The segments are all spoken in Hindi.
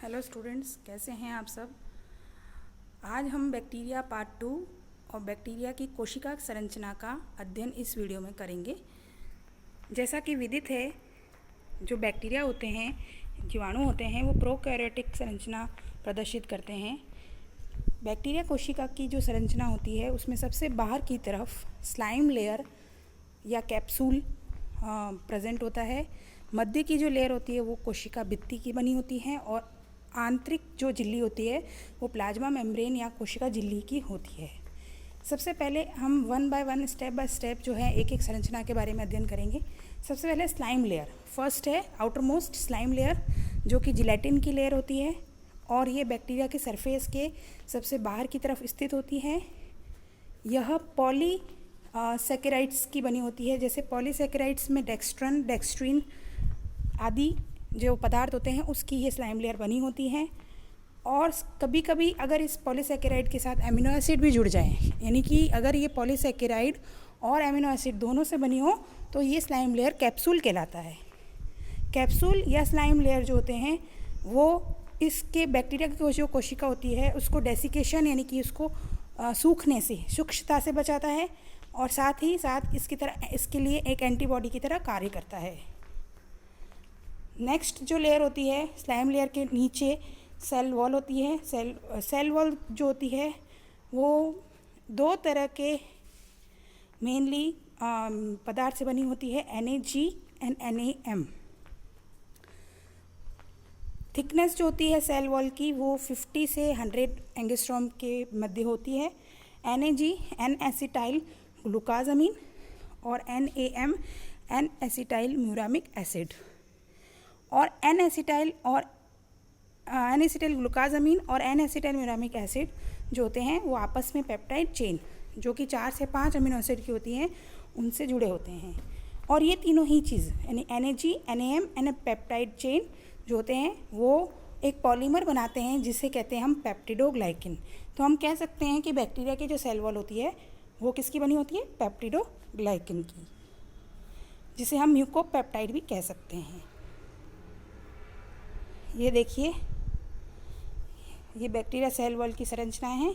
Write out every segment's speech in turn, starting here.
हेलो स्टूडेंट्स, कैसे हैं आप सब। आज हम बैक्टीरिया पार्ट 2 और बैक्टीरिया की कोशिका संरचना का अध्ययन इस वीडियो में करेंगे। जैसा कि विदित है, जो बैक्टीरिया होते हैं, जीवाणु होते हैं, वो प्रोकैरियोटिक संरचना प्रदर्शित करते हैं। बैक्टीरिया कोशिका की जो संरचना होती है उसमें सबसे बाहर की तरफ स्लाइम लेयर या कैप्सूल प्रेजेंट होता है। मध्य की जो लेयर होती है वो कोशिका भित्ति की बनी होती है और आंतरिक जो झिल्ली होती है वो प्लाज्मा मेम्ब्रेन या कोशिका झिल्ली की होती है। सबसे पहले हम one by one, step by step जो है एक एक संरचना के बारे में अध्ययन करेंगे। सबसे पहले स्लाइम लेयर फर्स्ट है, आउटर मोस्ट स्लाइम लेयर, जो कि जिलेटिन की लेयर होती है और ये बैक्टीरिया के सरफेस के सबसे बाहर की तरफ स्थित होती है। यह पॉली सैकेराइड्स की बनी होती है। जैसे पॉलीसैकेराइड्स में डेक्स्ट्रन, डेक्स्ट्रीन आदि जो पदार्थ होते हैं उसकी ये स्लाइम लेयर बनी होती है। और कभी कभी अगर इस पॉलीसैकेराइड के साथ एमिनो एसिड भी जुड़ जाए, यानी कि अगर ये पॉलीसैकेराइड और एमिनो एसिड दोनों से बनी हो तो ये स्लाइम लेयर कैप्सूल कहलाता है। कैप्सूल या स्लाइम लेयर जो होते हैं वो इसके बैक्टीरिया की जो कोशिका होती है उसको डेसिकेशन यानी कि उसको सूखने से, शुष्कता से बचाता है और साथ ही साथ इसके लिए एक एंटीबॉडी की तरह कार्य करता है। नेक्स्ट जो लेयर होती है, स्लाइम लेयर के नीचे सेल वॉल होती है। सेल वॉल जो होती है वो दो तरह के मेनली पदार्थ से बनी होती है, NAG एंड NAM। थिकनेस जो होती है सेल वॉल की वो 50 से 100 एंगस्ट्रॉम के मध्य होती है। NAG एन एसिटाइल ग्लूकाजामीन और NAM N acetyl muramic acid. और एन एसिटाइल ग्लूकाजामीन और एन एसिटाइल म्यूरामिक एसिड जो होते हैं वो आपस में पेप्टाइड चेन, जो कि 4 से 5 अमीनो एसिड की होती हैं, उनसे जुड़े होते हैं। और ये तीनों ही चीज़ यानी NAG, NAM and peptide chain जो होते हैं वो एक पॉलीमर बनाते हैं जिसे कहते हैं हम पेप्टिडोग्लाइकिन। तो हम कह सकते हैं कि बैक्टीरिया की जो सेल वॉल होती है वो किसकी बनी होती है, पेप्टिडोग्लाइकिन की, जिसे हम म्यूकोपेप्टाइड भी कह सकते हैं। ये देखिए, ये बैक्टीरिया सेल वॉल की संरचनाएं हैं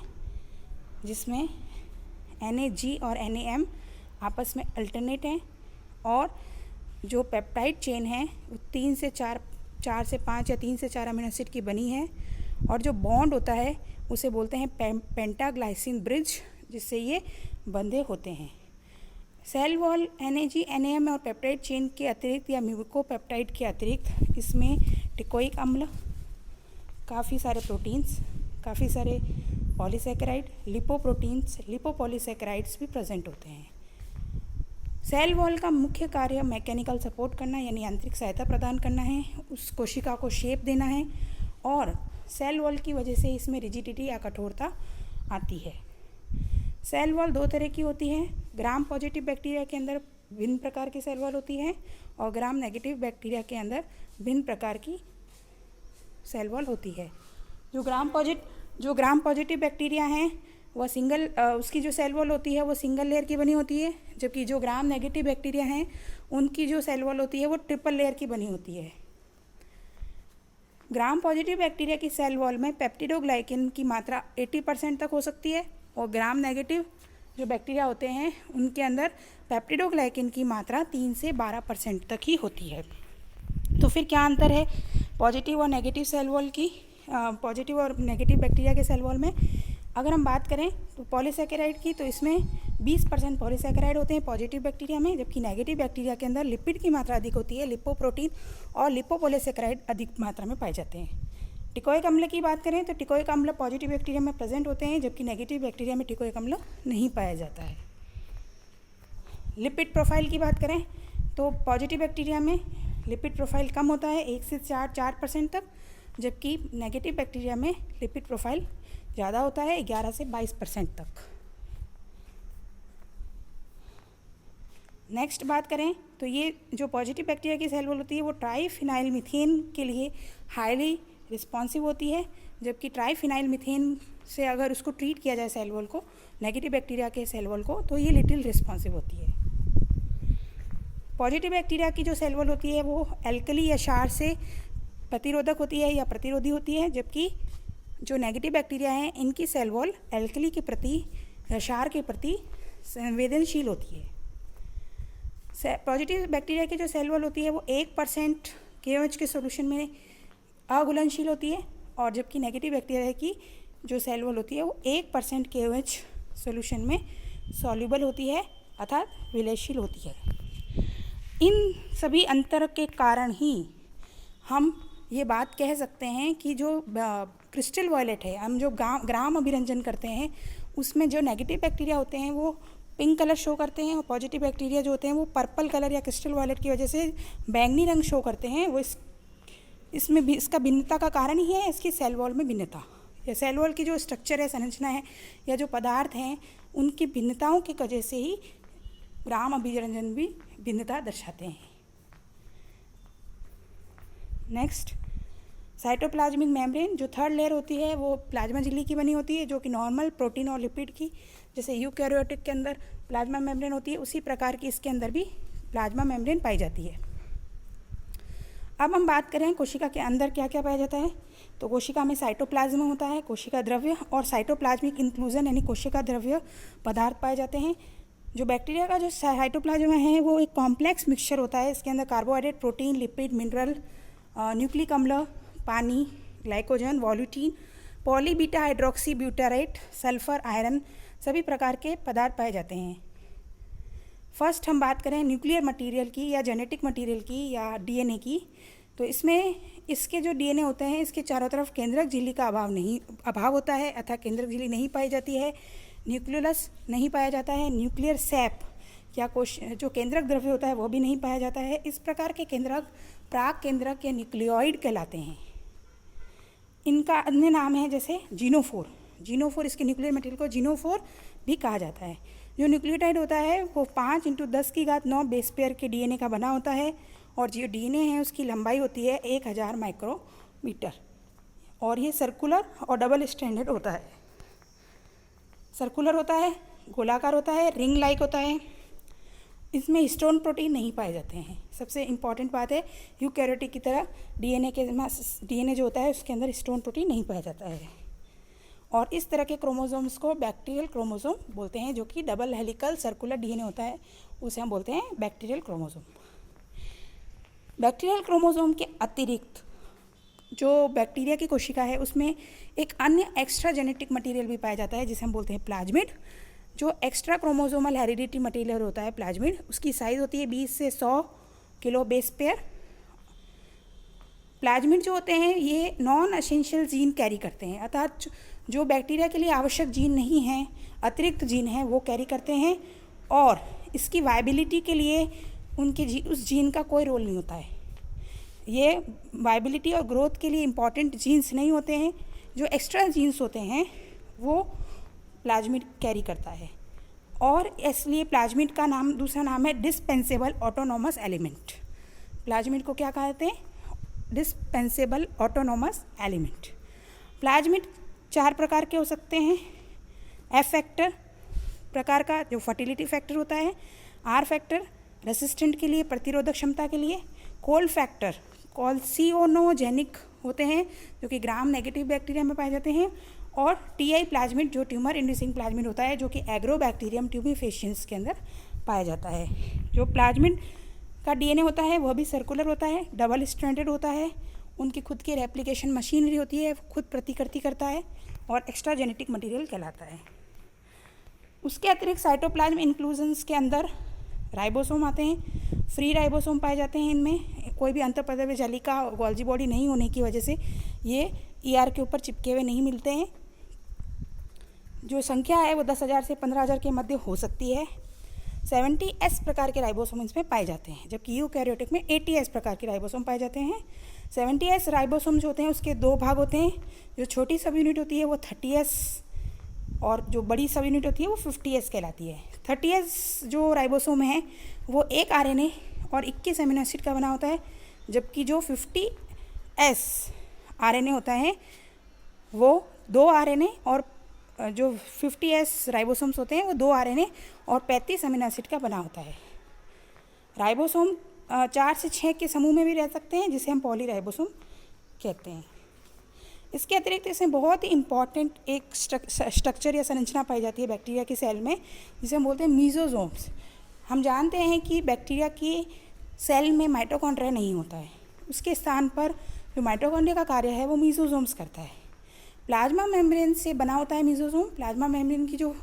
जिसमें NAG और NAM आपस में अल्टरनेट हैं और जो पेप्टाइड चेन है वो 3 से 5 या 3 से 4 अमीनो एसिड की बनी है। और जो बॉन्ड होता है उसे बोलते हैं पेंटाग्लाइसिन ब्रिज, जिससे ये बंधे होते हैं। सेल वॉल NAG, NAM और पेप्टाइड चेन के अतिरिक्त या म्यूकोपेप्टाइड के अतिरिक्त इसमें टिकोइक अम्ल, काफ़ी सारे प्रोटीन्स, काफ़ी सारे पॉलीसैकेराइड, लिपोप्रोटीन्स, लिपोपॉलीसैकेराइड्स भी प्रेजेंट होते हैं। सेल वॉल का मुख्य कार्य मैकेनिकल सपोर्ट करना यानी यांत्रिक सहायता प्रदान करना है, उस कोशिका को शेप देना है और सेल वॉल की वजह से इसमें रिजिडिटी या कठोरता आती है। सेल वॉल 2 तरह की होती है। ग्राम पॉजिटिव बैक्टीरिया के अंदर भिन्न प्रकार की सेल वॉल होती है और ग्राम नेगेटिव बैक्टीरिया के अंदर भिन्न प्रकार की सेल वॉल होती है। जो ग्राम पॉजिटिव बैक्टीरिया हैं वह उसकी जो सेल वॉल होती है वो सिंगल लेयर की बनी होती है, जबकि जो ग्राम नेगेटिव बैक्टीरिया हैं उनकी जो सेल वॉल होती है वो ट्रिपल लेयर की बनी होती है। ग्राम पॉजिटिव बैक्टीरिया की सेल वॉल में पेप्टिडोग्लाइकिन की मात्रा 80% तक हो सकती है और ग्राम नेगेटिव जो बैक्टीरिया होते हैं उनके अंदर पेप्टिडोग्लाइकिन की मात्रा 3 से 12% तक ही होती है। तो फिर क्या अंतर है पॉजिटिव और नेगेटिव सेल वॉल की, पॉजिटिव और नेगेटिव बैक्टीरिया के सेल वॉल में? अगर हम बात करें तो पॉलीसैकेराइड की, तो इसमें 20% पॉलीसैकेराइड होते हैं पॉजिटिव बैक्टीरिया में, जबकि नेगेटिव बैक्टीरिया के अंदर लिपिड की मात्रा अधिक होती है, लिपोप्रोटीन और लिपोपॉलीसैकेराइड अधिक मात्रा में पाए जाते हैं। टिकोइक अम्ल की बात करें तो टिकोइक अम्ल पॉजिटिव बैक्टीरिया में प्रेजेंट होते हैं, जबकि नेगेटिव बैक्टीरिया में टिकोइक अम्ल नहीं पाया जाता है। लिपिड प्रोफाइल की बात करें तो पॉजिटिव बैक्टीरिया में लिपिड प्रोफाइल कम होता है 1 से 4% तक, जबकि नेगेटिव बैक्टीरिया में लिपिड प्रोफाइल ज़्यादा होता है 11 से 22% तक। नेक्स्ट बात करें तो ये जो पॉजिटिव बैक्टीरिया की सेल वॉल होती है वो ट्राईफिनाइल मीथेन के लिए हाईली रिस्पॉन्सिव होती है, जबकि ट्राईफिनाइल मीथेन से अगर उसको ट्रीट किया जाए सेल वॉल को, नेगेटिव बैक्टीरिया के सेल वॉल को, तो ये लिटिल रिस्पॉन्सिव होती है। पॉजिटिव बैक्टीरिया की जो सेल वॉल होती है वो एल्कली या क्षार से प्रतिरोधक होती है या प्रतिरोधी होती है, जबकि जो नेगेटिव बैक्टीरिया हैं इनकी सेल वॉल एल्कली के प्रति, क्षार के प्रति संवेदनशील होती है। पॉजिटिव बैक्टीरिया की जो सेल वॉल होती है वो 1% KOH के सॉल्यूशन में अघुलनशील होती है, और जबकि नेगेटिव बैक्टीरिया की जो सेल वॉल होती है वो 1% KOH सॉल्यूशन में सॉल्युबल होती है अर्थात विलयशील होती है। इन सभी अंतर के कारण ही हम ये बात कह सकते हैं कि जो क्रिस्टल वॉयलेट है, हम जो ग्राम अभिरंजन करते हैं उसमें जो नेगेटिव बैक्टीरिया होते हैं वो पिंक कलर शो करते हैं, और पॉजिटिव बैक्टीरिया जो होते हैं वो पर्पल कलर या क्रिस्टल वॉयलेट की वजह से बैंगनी रंग शो करते हैं। वो इसमें भी इसका भिन्नता का कारण ही है इसकी सेल वॉल में भिन्नता, या सेल वॉल की जो स्ट्रक्चर है, संरचना है, या जो पदार्थ हैं उनकी भिन्नताओं की वजह से ही ग्राम अभिरंजन भी भिन्नता दर्शाते हैं। Next, cytoplasmic membrane. जो थर्ड लेयर होती है वो प्लाज्मा झिल्ली की बनी होती है, जो कि नॉर्मल प्रोटीन और लिपिड की, जैसे यूकैरियोटिक के अंदर प्लाज्मा मेम्ब्रेन होती है उसी प्रकार की इसके अंदर भी प्लाज्मा मेम्ब्रेन पाई जाती है। अब हम बात करें कोशिका के अंदर क्या क्या पाया जाता है, तो कोशिका में साइटोप्लाज्म होता है, कोशिका द्रव्य और साइटोप्लाज्मिक इंक्लूजन यानी कोशिका द्रव्य पदार्थ पाए जाते हैं। जो बैक्टीरिया का जो साइटोप्लाज्म है वो एक कॉम्प्लेक्स मिक्सचर होता है। इसके अंदर carbohydrate, protein, lipid, mineral, nucleic अम्ल, पानी, glycogen, volutin, poly beta hydroxy butyrate, sulphur, iron सभी प्रकार के पदार्थ पाए जाते हैं। फर्स्ट हम बात करें न्यूक्लियर मटेरियल की या जेनेटिक मटेरियल की या DNA की, तो इसमें इसके जो DNA होते हैं इसके चारों तरफ केंद्रक झिल्ली का अभाव होता है, अतः केंद्रक झिल्ली नहीं पाई जाती है। न्यूक्लियोलस नहीं पाया जाता है, न्यूक्लियर सैप या जो केंद्रक द्रव्य होता है वो भी नहीं पाया जाता है। इस प्रकार के केंद्रक प्राक केंद्रक या न्यूक्लियोइड कहलाते हैं। इनका अन्य नाम है जैसे जीनोफोर। जीनोफोर, इसके न्यूक्लियर मटेरियल को जीनोफोर भी कहा जाता है। जो न्यूक्लियोटाइड होता है वो 5 × 10⁹ बेस पेयर के DNA का बना होता है, और जो DNA है उसकी लंबाई होती है 1000 माइक्रोमीटर, और ये सर्कुलर और डबल स्ट्रैंडेड होता है। सर्कुलर होता है, गोलाकार होता है, रिंग लाइक होता है। इसमें हिस्टोन प्रोटीन नहीं पाए जाते हैं। सबसे इम्पॉर्टेंट बात है, यूकैरियोटिक की तरह DNA जो होता है उसके अंदर हिस्टोन प्रोटीन नहीं पाया जाता है। और इस तरह के क्रोमोसोम्स को बैक्टीरियल क्रोमोसोम बोलते हैं, जो कि डबल हेलिकल सर्कुलर DNA होता है, उसे हम बोलते हैं बैक्टीरियल क्रोमोसोम। बैक्टीरियल क्रोमोसोम के अतिरिक्त जो बैक्टीरिया की कोशिका है उसमें एक अन्य एक्स्ट्रा जेनेटिक मटेरियल भी पाया जाता है जिसे हम बोलते हैं प्लाज्मिड। जो एक्स्ट्रा क्रोमोसोमल हेरिडिटी मटेरियल होता है प्लाज्मिड, उसकी साइज़ होती है 20 से 100 किलो बेस पेयर। प्लाज्मिड जो होते हैं ये नॉन एसेंशियल जीन कैरी करते हैं, अर्थात जो बैक्टीरिया के लिए आवश्यक जीन नहीं हैं, अतिरिक्त जीन हैं वो कैरी करते हैं, और इसकी वायबिलिटी के लिए उस जीन का कोई रोल नहीं होता है। ये वायबिलिटी और ग्रोथ के लिए इम्पॉर्टेंट जीन्स नहीं होते हैं। जो एक्स्ट्रा जीन्स होते हैं वो प्लाज्मिड कैरी करता है, और इसलिए प्लाज्मिड का दूसरा नाम है डिस्पेंसेबल ऑटोनोमस एलिमेंट। प्लाज्मिड को क्या कहते हैं? Dispensable autonomous element. प्लाज्मिड 4 प्रकार के हो सकते हैं। F फैक्टर प्रकार का जो फर्टिलिटी फैक्टर होता है, R फैक्टर रेसिस्टेंट के लिए, प्रतिरोधक क्षमता के लिए, कोल्ड फैक्टर कॉल्सियोनोजेनिक होते हैं जो कि ग्राम नेगेटिव बैक्टीरिया में पाए जाते हैं, और TI प्लाज्मिड जो ट्यूमर इंड्यूसिंग प्लाज्मिड होता है जो कि एग्रोबैक्टीरियम ट्यूबिफेशियंस के अंदर पाया जाता है। जो प्लाज्मिड का DNA होता है वह भी सर्कुलर होता है, डबल स्ट्रैंडेड होता है, उनकी खुद की रेप्लिकेशन मशीनरी होती है, खुद प्रतिकृति करता है और एक्स्ट्रा जेनेटिक मटेरियल कहलाता है। उसके अतिरिक्त साइटोप्लाज्म इंक्लूजन्स के अंदर राइबोसोम आते हैं, फ्री राइबोसोम पाए जाते हैं। इनमें कोई भी अंतःपदवीय जालिका गोल्जी बॉडी नहीं होने की वजह से ये ER के ऊपर चिपके हुए नहीं मिलते हैं। जो संख्या है वो 10,000 से 15,000 के मध्य हो सकती है। 70S प्रकार के राइबोसोम इसमें पाए जाते हैं, जबकि यूकैरियोटिक में 80S प्रकार के राइबोसोम पाए जाते हैं। 70S राइबोसोम जो होते हैं उसके 2 भाग होते हैं। जो छोटी सब यूनिट होती है वो 30S, और जो बड़ी सब यूनिट होती है वो 50S कहलाती है। 30S जो राइबोसोम है वो एक RNA और 21 अमीनो एसिड का बना होता है, जबकि जो 50S RNA होता है वो 2 RNA और जो 50S राइबोसोम्स होते हैं वो 2 RNA और 35 अमीनो एसिड का बना होता है। राइबोसोम 4 से 6 के समूह में भी रह सकते हैं, जिसे हम पॉली राइबोसोम कहते हैं। इसके अतिरिक्त इसमें बहुत ही इम्पॉर्टेंट एक स्ट्रक्चर या संरचना पाई जाती है बैक्टीरिया की सेल में, जिसे हम बोलते हैं मीजोजोम्स। हम जानते हैं कि बैक्टीरिया की सेल में माइटोकॉन्ड्रिया नहीं होता है, उसके स्थान पर जो माइटोकॉन्ड्रिया का कार्य है वो मीजोजोम्स करता है। प्लाज्मा मेम्ब्रेन से बना होता है मीजोजोम। प्लाज्मा मेम्ब्रेन की जो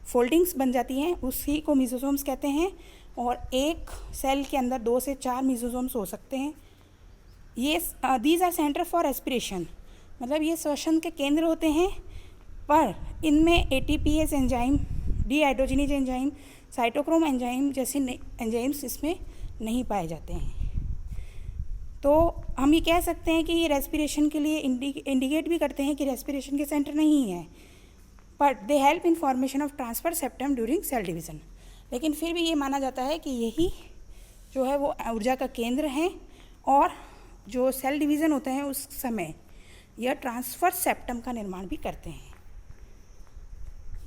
फोल्डिंग्स बन जाती हैं उसी को मीजोजोम्स कहते हैं, और एक सेल के अंदर 2 से 4 मीजोजोम्स हो सकते हैं। ये these are centre for respiration, मतलब ये श्वसन के केंद्र होते हैं, पर इनमें ATPase enzyme, dehydrogenase enzyme, cytochrome enzyme जैसे एंजाइम्स इसमें नहीं पाए जाते हैं। तो हम ये कह सकते हैं कि ये रेस्पिरेशन के लिए इंडिकेट भी करते हैं कि रेस्पिरेशन के सेंटर नहीं है, but they help in formation of transfer septum during cell division. लेकिन फिर भी ये माना जाता है कि यही जो है वो ऊर्जा का केंद्र है, और जो सेल डिवीज़न होते हैं उस समय यह ट्रांसफर सेप्टम का निर्माण भी करते हैं।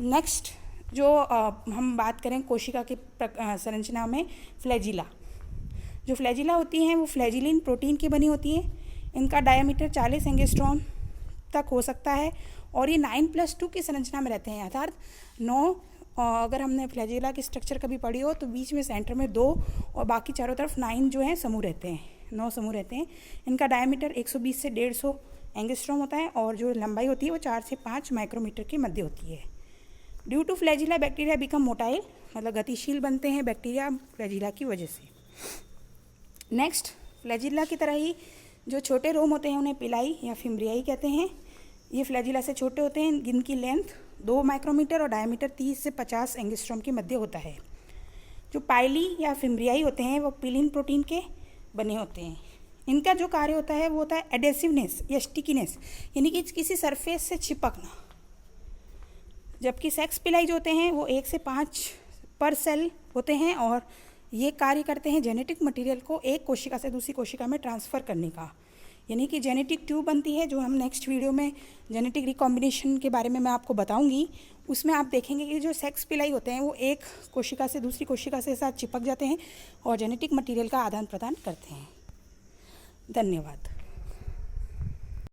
नेक्स्ट जो हम बात करें कोशिका की संरचना में, फ्लैजिला। जो फ्लैजिला होती हैं वो फ्लैजिलिन प्रोटीन की बनी होती है। इनका डायमीटर 40 एंगस्ट्रॉम तक हो सकता है, और ये 9+2 की संरचना में रहते हैं, अर्थात 9। अगर हमने फ्लैजिला की स्ट्रक्चर कभी पढ़ी हो तो बीच में सेंटर में 2 और बाकी चारों तरफ 9 जो हैं समूह रहते हैं, 9 समूह रहते हैं। इनका डायमीटर 120 से 150 एंगस्ट्रॉम होता है, और जो लंबाई होती है वो 4 से 5 माइक्रोमीटर के मध्य होती है। Due two flagella bacteria become motile, मतलब गतिशील बनते हैं बैक्टीरिया फ्लैजिला की वजह से। नेक्स्ट, फ्लैजिला की तरह ही जो छोटे रोम होते हैं उन्हें पिलाई या फिम्ब्रियाई कहते हैं। ये फ्लैजिला से छोटे होते हैं, जिनकी लेंथ 2 माइक्रोमीटर और डायमीटर 30 से 50 एंगस्ट्रॉम के मध्य होता है। जो पाइली या फिम्ब्रियाई होते हैं वो पिलिन प्रोटीन के बने होते हैं। इनका जो कार्य होता है वो होता है एडेसिवनेस या स्टिकीनेस, यानी कि किसी सरफेस से चिपकना। जबकि सेक्स पिलाई जो होते हैं वो 1 से 5 पर सेल होते हैं, और ये कार्य करते हैं जेनेटिक मटेरियल को एक कोशिका से दूसरी कोशिका में ट्रांसफ़र करने का, यानी कि जेनेटिक ट्यूब बनती है, जो हम नेक्स्ट वीडियो में जेनेटिक रिकॉम्बिनेशन के बारे में मैं आपको बताऊंगी। उसमें आप देखेंगे कि जो सेक्स पिलाई होते हैं वो एक कोशिका से दूसरी कोशिका से साथ चिपक जाते हैं और जेनेटिक मटेरियल का आदान प्रदान करते हैं। धन्यवाद।